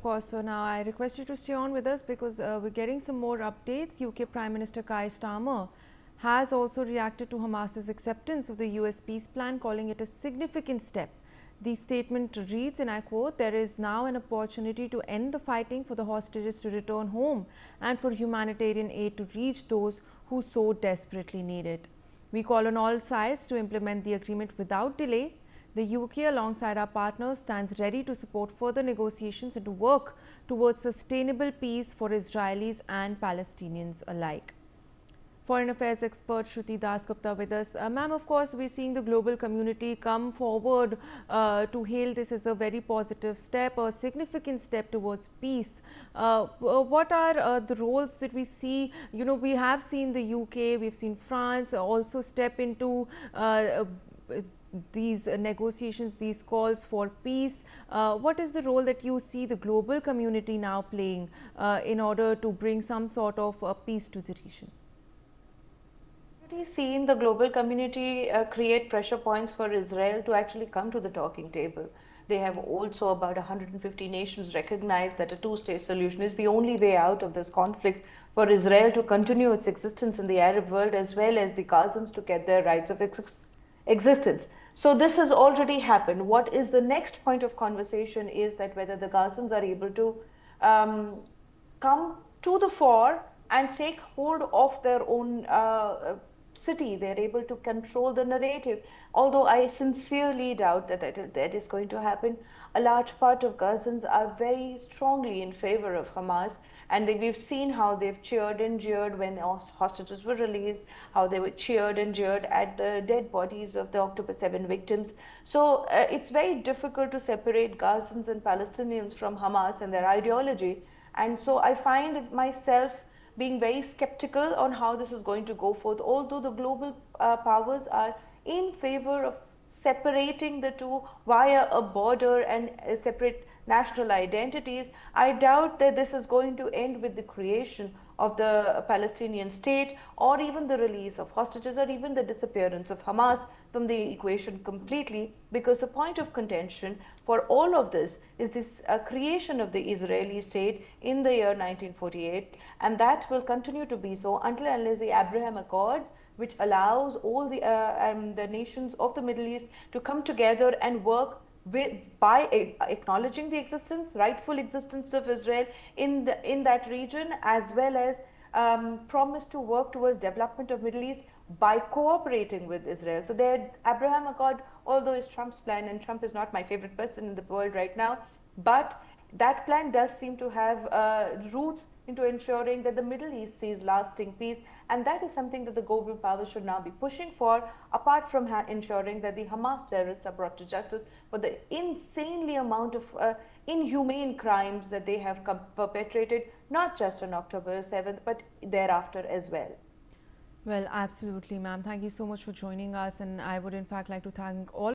course. So now I request you to stay on with us because we're getting some more updates. UK Prime Minister Keir Starmer has also reacted to Hamas's acceptance of the US peace plan, calling it a significant step. The statement reads, and I quote, "There is now an opportunity to end the fighting, for the hostages to return home and for humanitarian aid to reach those who so desperately need it. We call on all sides to implement the agreement without delay. The UK, alongside our partners, stands ready to support further negotiations and to work towards sustainable peace for Israelis and Palestinians alike." Foreign Affairs expert Shruti Dasgupta with us. Ma'am, of course, we're seeing the global community come forward to hail this as a very positive step, a significant step towards peace. What are the roles that we see? You know, we have seen the UK, we've seen France also step into these negotiations, these calls for peace. What is the role that you see the global community now playing in order to bring some sort of peace to the region? We've seen the global community create pressure points for Israel to actually come to the talking table. They have also, about 150 nations, recognized that a two-state solution is the only way out of this conflict for Israel to continue its existence in the Arab world, as well as the Gazans to get their rights of existence. So this has already happened. What is the next point of conversation is that whether the Gazans are able to come to the fore and take hold of their own city. They're able to control the narrative. Although I sincerely doubt that that is going to happen. A large part of Gazans are very strongly in favor of Hamas, and we've seen how they've cheered and jeered when hostages were released, how they were cheered and jeered at the dead bodies of the October 7 victims. So it's very difficult to separate Gazans and Palestinians from Hamas and their ideology. And so I find myself being very skeptical on how this is going to go forth. Although the global powers are in favor of separating the two via a border and separate national identities, I doubt that this is going to end with the creation of the Palestinian state, or even the release of hostages, or even the disappearance of Hamas from the equation completely, because the point of contention for all of this is this creation of the Israeli state in the year 1948, and that will continue to be so until and unless the Abraham Accords, which allows all the nations of the Middle East to come together and work by acknowledging the rightful existence of Israel in that region, as well as promise to work towards development of Middle East by cooperating with Israel. So the Abraham Accord, although is Trump's plan, and Trump is not my favorite person in the world right now, but that plan does seem to have roots into ensuring that the Middle East sees lasting peace, and that is something that the global powers should now be pushing for, apart from ensuring that the Hamas terrorists are brought to justice for the insanely amount of inhumane crimes that they have perpetrated, not just on October 7th, but thereafter as well. Well, absolutely, ma'am. Thank you so much for joining us, and I would in fact like to thank all